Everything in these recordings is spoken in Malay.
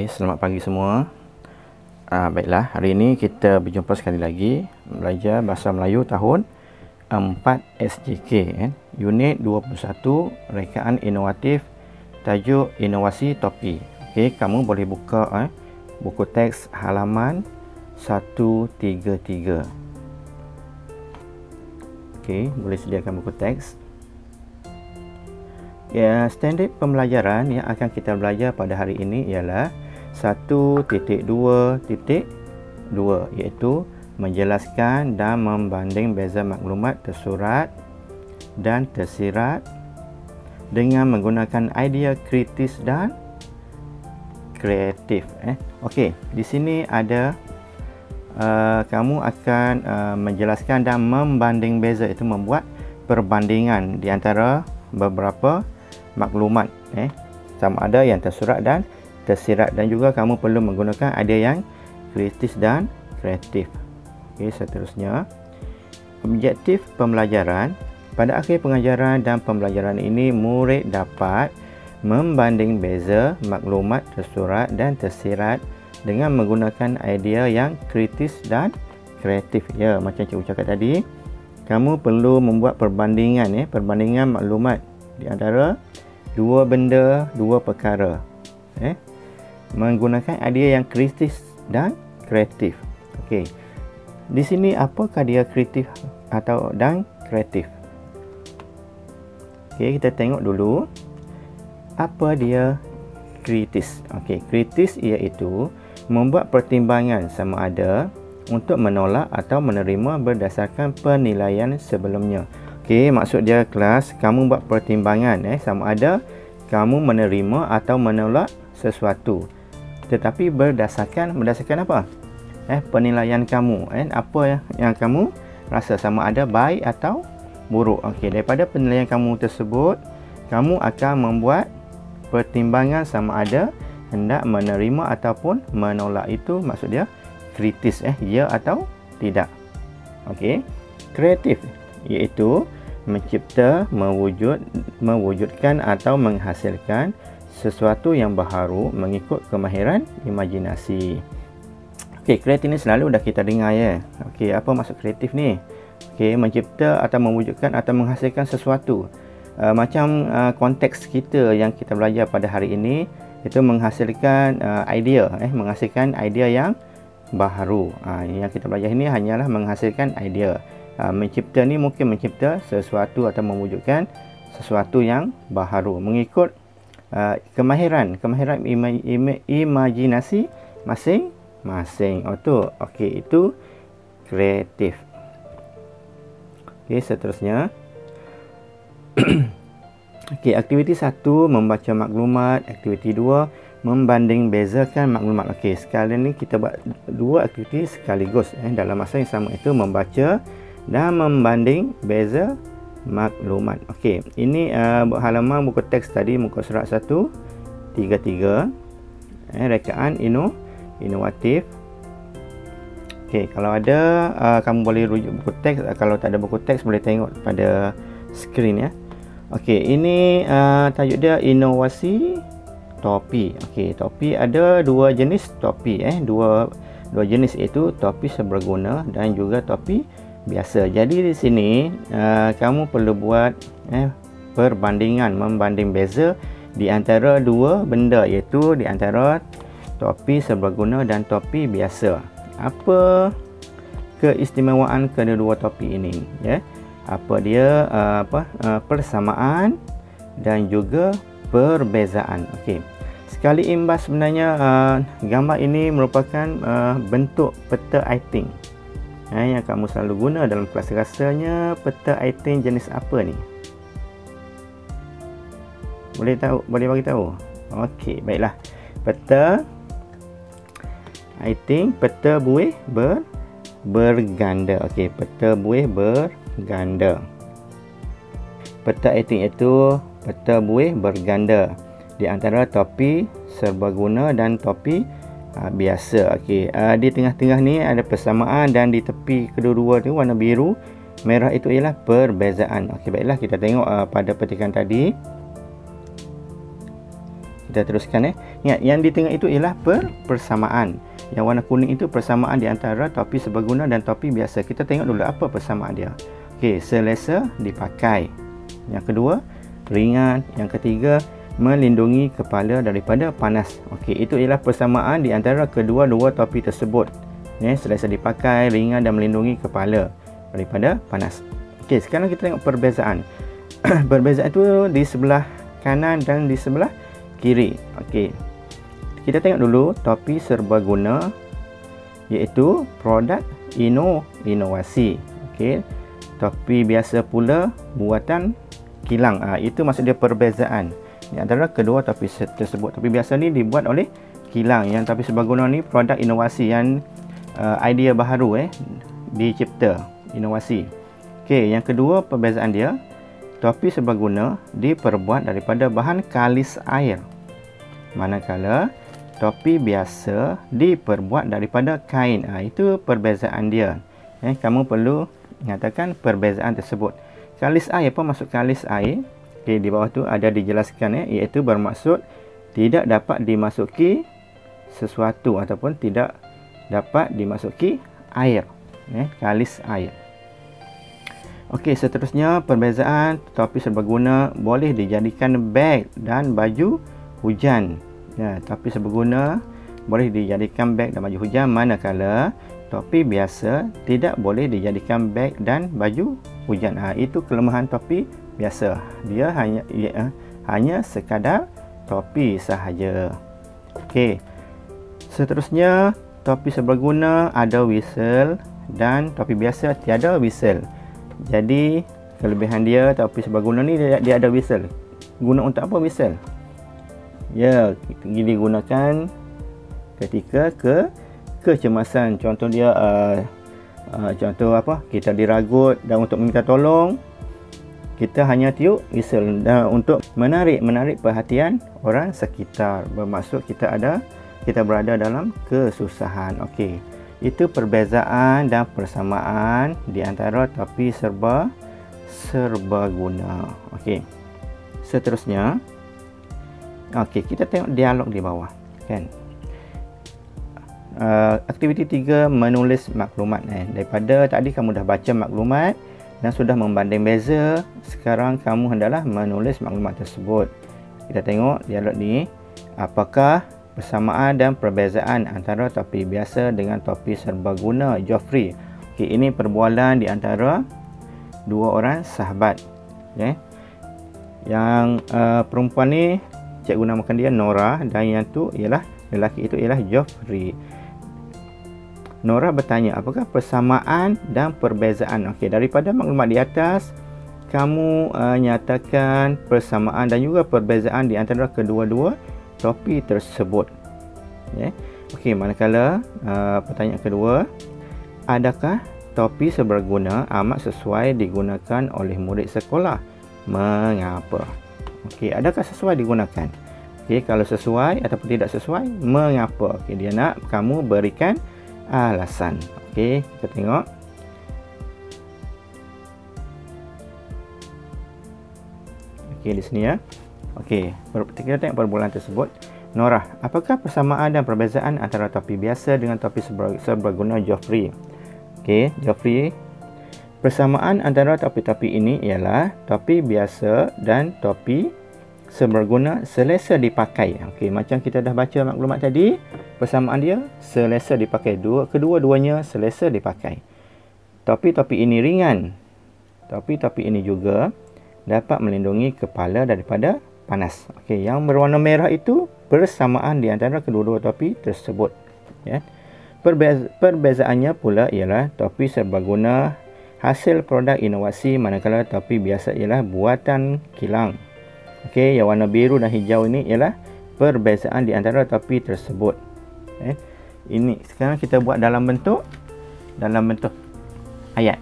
Selamat pagi semua. Baiklah, hari ini kita berjumpa sekali lagi belajar Bahasa Melayu tahun 4 SJK Unit 21, Rekaan Inovatif, tajuk Inovasi Topi. Kamu boleh buka buku teks halaman 133. Boleh sediakan buku teks. Standard pembelajaran yang akan kita belajar pada hari ini ialah 1.2.2, iaitu menjelaskan dan membanding beza maklumat tersurat dan tersirat dengan menggunakan idea kritis dan kreatif. Di sini ada kamu akan menjelaskan dan membanding beza, itu membuat perbandingan di antara beberapa maklumat, sama ada yang tersurat dan tersirat, dan juga kamu perlu menggunakan idea yang kritis dan kreatif. Seterusnya, objektif pembelajaran. Pada akhir pengajaran dan pembelajaran ini, murid dapat membanding beza maklumat tersurat dan tersirat dengan menggunakan idea yang kritis dan kreatif. Macam cikgu cakap tadi, kamu perlu membuat perbandingan, perbandingan maklumat di antara dua benda, dua perkara, menggunakan idea yang kritis dan kreatif. Di sini apakah dia kritis atau dan kreatif? Kita tengok dulu apa dia kritis. Kritis iaitu membuat pertimbangan sama ada untuk menolak atau menerima berdasarkan penilaian sebelumnya. Maksud dia kelas, kamu buat pertimbangan sama ada kamu menerima atau menolak sesuatu, tetapi berdasarkan apa? Penilaian kamu, apa yang kamu rasa sama ada baik atau buruk. Daripada penilaian kamu tersebut, kamu akan membuat pertimbangan sama ada hendak menerima ataupun menolak. Itu maksud dia kritis, ya atau tidak. Kreatif iaitu mencipta, mewujudkan atau menghasilkan sesuatu yang baharu mengikut kemahiran imajinasi. Kreatif ni selalu dah kita dengar apa maksud kreatif ni? Mencipta atau mewujudkan atau menghasilkan sesuatu. Macam konteks kita yang kita belajar pada hari ini, itu menghasilkan idea, menghasilkan idea yang baharu. Yang kita belajar ini hanyalah menghasilkan idea. Mencipta ni mungkin mencipta sesuatu atau mewujudkan sesuatu yang baharu mengikut kemahiran imajinasi masing-masing. Itu kreatif. Seterusnya, aktiviti 1 membaca maklumat, aktiviti 2 membanding bezakan maklumat. Sekali ni kita buat dua aktiviti sekaligus dalam masa yang sama, itu membaca dan membanding beza maklumat. Ini halaman buku teks tadi, muka surat 133, rekaan inovatif. Kalau ada kamu boleh rujuk buku teks. Kalau tak ada buku teks, boleh tengok pada skrin. Ini tajuk dia inovasi topi. Topi ada dua jenis topi, dua jenis, iaitu topi seberguna dan juga topi biasa. Jadi di sini kamu perlu buat perbandingan, membanding beza di antara dua benda, iaitu di antara topi seberguna dan topi biasa. Apa keistimewaan kedua topi ini? Apa dia persamaan dan juga perbezaan. Sekali imbas, sebenarnya gambar ini merupakan bentuk peta iting yang kamu selalu guna dalam kelas. Rasanya peta iting jenis apa ni? Boleh bagi tahu? Baiklah. Peta iting, peta buih berganda. Peta buih berganda. Peta iting itu peta buih berganda di antara topi serbaguna dan topi biasa. Di tengah-tengah ni ada persamaan, dan di tepi kedua-dua tu warna biru merah itu ialah perbezaan. Baiklah, kita tengok pada petikan tadi. kita teruskan. Ingat, yang di tengah itu ialah persamaan. Yang warna kuning itu persamaan di antara topi serbaguna dan topi biasa. Kita tengok dulu apa persamaan dia. Okey, selesa dipakai. Yang kedua, ringan. Yang ketiga, melindungi kepala daripada panas. Okey, itu ialah persamaan di antara kedua-dua topi tersebut. Selesa dipakai, ringan dan melindungi kepala daripada panas. Okey, sekarang kita tengok perbezaan. Perbezaan itu di sebelah kanan dan di sebelah kiri. Okey, kita tengok dulu topi serbaguna, iaitu produk inovasi. Okey, topi biasa pula buatan kilang. Itu maksud dia perbezaan di antara kedua topi tersebut. Topi biasa ni dibuat oleh kilang, yang topi serbaguna ni produk inovasi, yang idea baharu dicipta, inovasi. Okey, yang kedua perbezaan dia, topi serbaguna diperbuat daripada bahan kalis air, manakala topi biasa diperbuat daripada kain. Itu perbezaan dia. Kamu perlu mengatakan perbezaan tersebut. Kalis air, apa maksud kalis air? Okey, di bawah tu ada dijelaskan, iaitu bermaksud tidak dapat dimasuki sesuatu ataupun tidak dapat dimasuki air. Kalis air. Okey, seterusnya perbezaan topi serbaguna boleh dijadikan beg dan baju hujan. Topi serbaguna boleh dijadikan beg dan baju hujan, manakala topi biasa tidak boleh dijadikan beg dan baju hujan. Itu kelemahan topi biasa. Dia hanya sekadar topi sahaja. Okey. Seterusnya, topi serbaguna ada whistle dan topi biasa tiada whistle. Jadi kelebihan dia, topi serbaguna ni dia ada whistle. Guna untuk apa whistle? Digunakan ketika kecemasan. Contoh dia contoh apa? Kita diragut dan untuk meminta tolong, kita hanya tiup whistle dan untuk menarik perhatian orang sekitar. Bermaksud kita berada dalam kesusahan. Okey. Itu perbezaan dan persamaan di antara topi serbaguna. Okey. Seterusnya, kita tengok dialog di bawah, kan? Aktiviti 3, menulis maklumat. Daripada tadi kamu dah baca maklumat dan sudah membanding beza, sekarang kamu hendaklah menulis maklumat tersebut. Kita tengok dialog ni. Apakah persamaan dan perbezaan antara topi biasa dengan topi serbaguna, Geoffrey? Okey, ini perbualan di antara dua orang sahabat. Yang perempuan ni cikgu namakan dia Nora, dan yang tu ialah lelaki itu ialah Geoffrey. Nora bertanya, apakah persamaan dan perbezaan? Okey, daripada maklumat di atas, kamu nyatakan persamaan dan juga perbezaan di antara kedua-dua topi tersebut. Okey, manakala pertanyaan kedua, adakah topi serbaguna amat sesuai digunakan oleh murid sekolah? Mengapa? Okey, adakah sesuai digunakan? Okey, kalau sesuai ataupun tidak sesuai, mengapa? Okey, dia nak kamu berikan alasan. Okey, kita tengok. Okey, di sini Okey, kita tengok perbualan tersebut. Nora, apakah persamaan dan perbezaan antara topi biasa dengan topi serbaguna, Geoffrey? Okey, Geoffrey, persamaan antara topi-topi ini ialah topi biasa dan topi serbaguna selesa dipakai. Okey, macam kita dah baca maklumat tadi, persamaan dia selesa dipakai. Kedua-duanya selesa dipakai. Topi-topi ini ringan. Topi-topi ini juga dapat melindungi kepala daripada panas. Okey, yang berwarna merah itu persamaan di antara kedua-dua topi tersebut. Perbezaannya pula ialah topi serbaguna hasil produk inovasi, manakala topi biasa ialah buatan kilang. Okey, yang warna biru dan hijau ini ialah perbezaan di antara topi tersebut. Ini sekarang kita buat dalam bentuk ayat.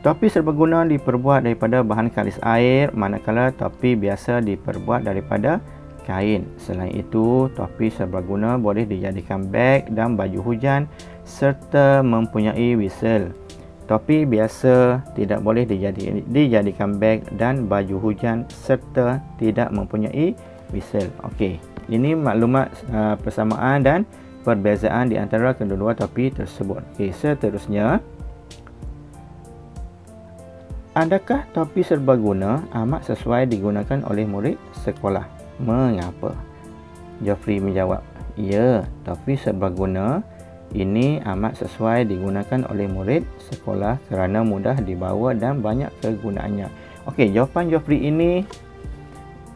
Topi serbaguna diperbuat daripada bahan kalis air, manakala topi biasa diperbuat daripada kain. Selain itu, topi serbaguna boleh dijadikan beg dan baju hujan serta mempunyai whistle. Topi biasa tidak boleh dijadikan beg dan baju hujan serta tidak mempunyai whistle. Okey, ini maklumat persamaan dan perbezaan di antara kedua-dua topi tersebut. Okey, seterusnya, adakah topi serbaguna amat sesuai digunakan oleh murid sekolah? Mengapa? Geoffrey menjawab, ya, topi serbaguna ini amat sesuai digunakan oleh murid sekolah kerana mudah dibawa dan banyak kegunaannya. Okey, jawapan Geoffrey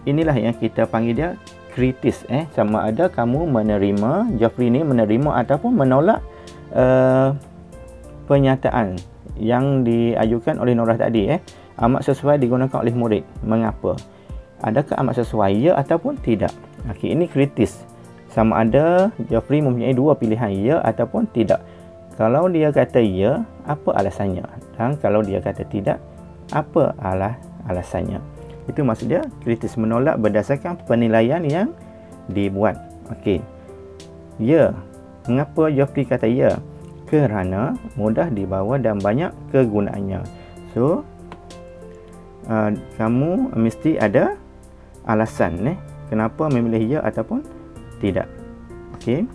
inilah yang kita panggil dia kritis. Sama ada kamu menerima, Geoffrey ni menerima ataupun menolak pernyataan yang diajukan oleh Norah tadi. Amat sesuai digunakan oleh murid. Mengapa? Adakah amat sesuai, ya ataupun tidak? Okey, ini kritis. Sama ada Geoffrey mempunyai dua pilihan, ya ataupun tidak. Kalau dia kata ya, apa alasannya? Dan kalau dia kata tidak, apa alasannya? Itu maksud dia kritis, menolak berdasarkan penilaian yang dibuat. Okey. Ya. Mengapa Geoffrey kata ya? Kerana mudah dibawa dan banyak kegunaannya. So, kamu mesti ada alasan kenapa memilih ya ataupun tidak. Okey.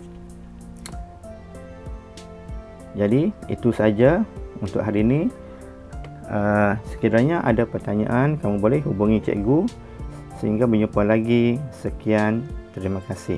Jadi itu saja untuk hari ini. Sekiranya ada pertanyaan, kamu boleh hubungi cikgu. Sehingga berjumpa lagi. Sekian, terima kasih.